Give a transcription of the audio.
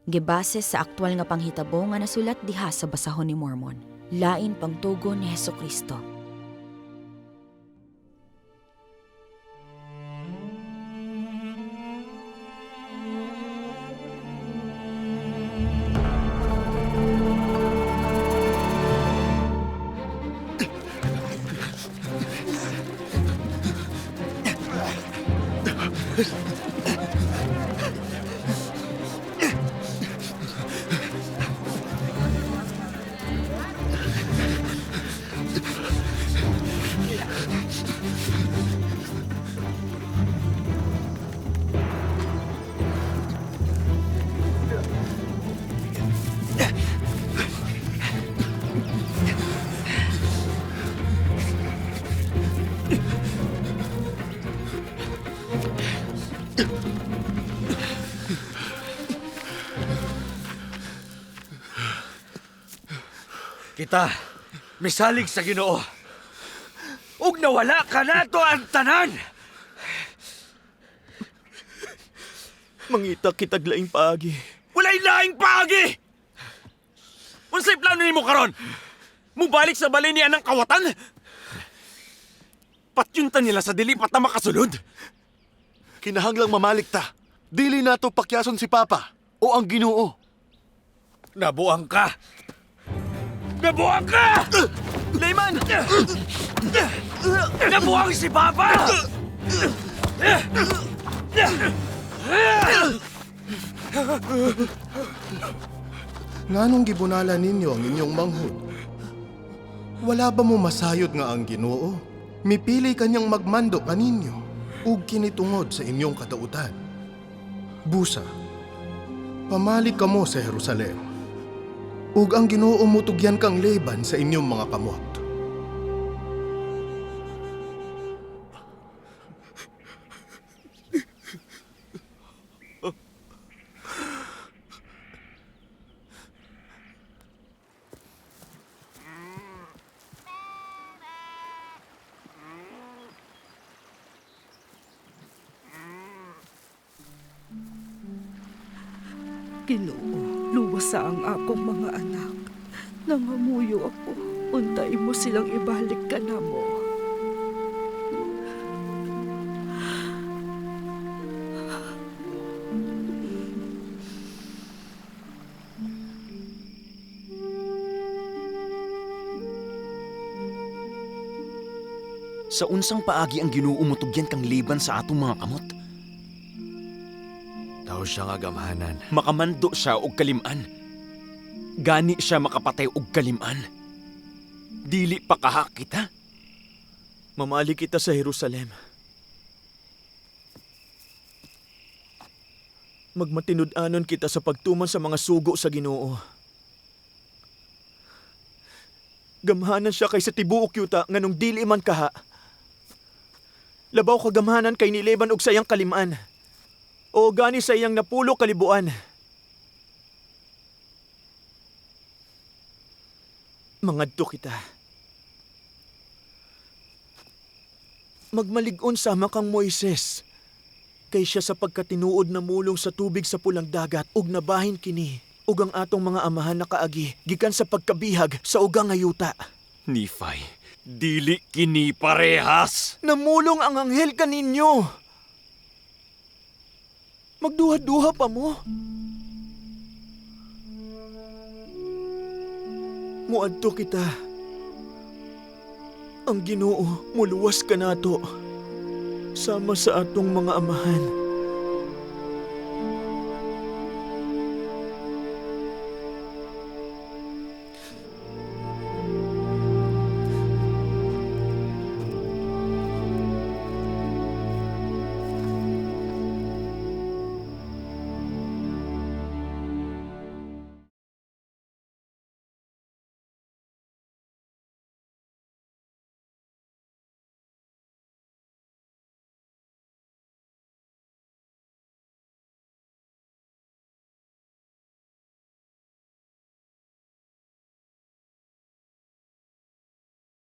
Gibase sa aktwal nga panghitabo nga nasulat diha sa basahon ni Mormon. Lain pangtugon ni Hesukristo. Kita, misalig sa Ginoo. Ug nawala ka nato ang tanan. Mangita kitag laing paagi. Walay laing paagi! Unsay plano nimo karon? Mubalik sa balay ni anang kawatan? Patyuntan nila sa dili pa ta makasulod. Kinahanglang mamalik ta. Dili nato pakyason si Papa o ang Ginoo. Nabuang ka! Nabuang ka! Layman! Nabuang si Papa! Nganong gibunala ninyo ang inyong manghod? Wala ba mo masayod nga ang Ginoo? Mipili kanyang magmando kaninyo ug kinitungod sa inyong katautan. Busa, pamalik kamo sa Jerusalem. Ug ang Ginoo mutugyan kang leban sa inyong mga kamot. Ginoo, luwasa ang akong mga anak. Nangamuyo ako, untay mo silang ibalik ka na mo. Sa unsang paagi ang Ginoo mutugyan kang liban sa atong mga kamot? Daw siya nga gamhanan. Makamando siya og kaliman. Gani siya makapatay og kaliman. Dili pa kaha kita. Mamali kita sa Jerusalem. Magmatinud-anon kita sa pagtuman sa mga sugo sa Ginoo. Gamhanan siya kay sa tibuok yuta nganong dili man kaha. Labaw kagamhanan kay nileban og sayang kaliman. O gani sa iyang napulo kalibuan. Mangadto kita. Magmalig-on sama kang Moises. Kay siya sa pagkatinuod na mulong sa tubig sa pulang dagat ug nabahin kini. Ug ang atong mga amahan nakaagi gikan sa pagkabihag sa ugang ayuta. Nifay, dili kini parehas. Namulong ang anghel kaninyo. Magduha-duha pa mo. Muadto kita. Ang Ginoo muluwas ka nato. Sama sa atong mga amahan.